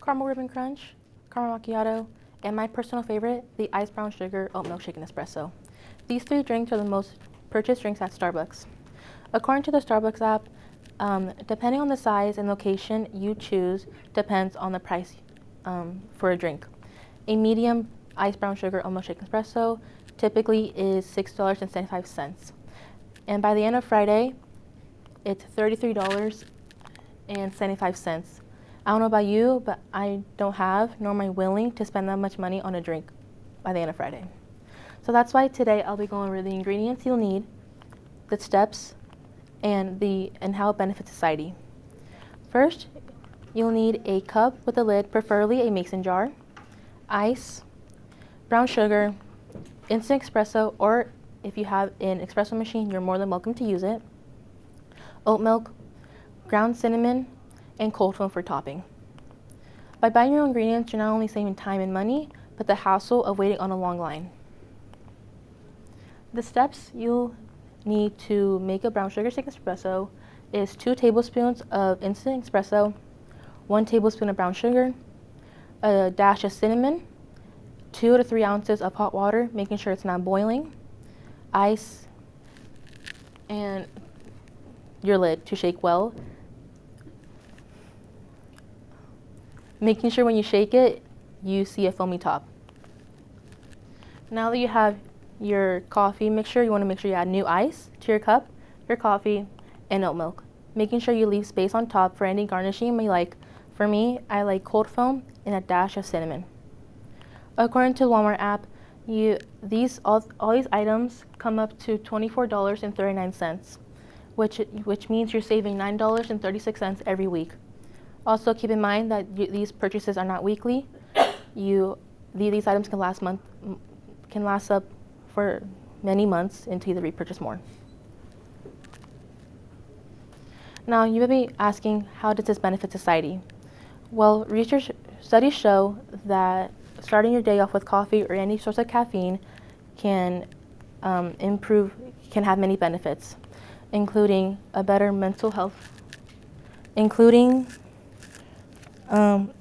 caramel ribbon crunch, caramel macchiato, and my personal favorite, the iced brown sugar oat milkshake and espresso. These three drinks are the most purchased drinks at Starbucks. According to the Starbucks app, depending on the size and location you choose depends on the price for a drink. A medium iced brown sugar oat milkshake espresso typically is $6.75. And by the end of Friday, it's $33.75. I don't know about you, but I don't have nor am I willing to spend that much money on a drink by the end of Friday. So that's why today I'll be going over the ingredients you'll need, the steps, and how it benefits society. First, you'll need a cup with a lid, preferably a mason jar, ice, brown sugar, instant espresso, or if you have an espresso machine, you're more than welcome to use it, oat milk, ground cinnamon, and cold foam for topping. By buying your own ingredients, you're not only saving time and money, but the hassle of waiting on a long line. The steps you'll need to make a brown sugar shake espresso is 2 tablespoons of instant espresso, 1 tablespoon of brown sugar, a dash of cinnamon, 2 to 3 ounces of hot water, making sure it's not boiling, ice, and your lid to shake well. Making sure when you shake it, you see a foamy top. Now that you have your coffee mixture, you want to make sure you add new ice to your cup, your coffee, and oat milk. Making sure you leave space on top for any garnishing you may like. For me, I like cold foam and a dash of cinnamon. According to the Walmart app, all these items come up to $24.39, which means you're saving $9.36 every week. Also, keep in mind that these purchases are not weekly. These items can last up for many months until you repurchase more. Now, you may be asking, how does this benefit society? Well, studies show that starting your day off with coffee or any source of caffeine can have many benefits, including a better mental health,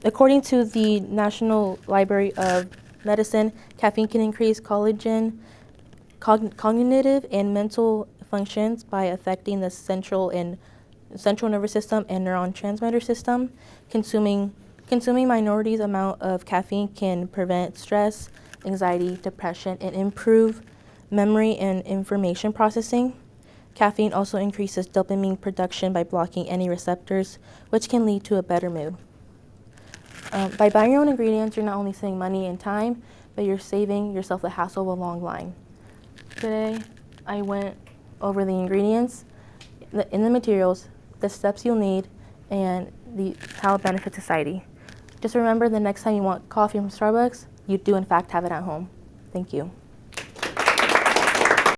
according to the National Library of Medicine, caffeine can increase cognitive and mental functions by affecting the central nervous system and neurotransmitter system. Consuming minorities amount of caffeine can prevent stress, anxiety, depression, and improve memory and information processing. Caffeine also increases dopamine production by blocking any receptors, which can lead to a better mood. By buying your own ingredients, you're not only saving money and time, but you're saving yourself the hassle of a long line. Today, I went over the ingredients, in the materials, the steps you'll need, and how it benefits society. Just remember, the next time you want coffee from Starbucks, you do in fact have it at home. Thank you.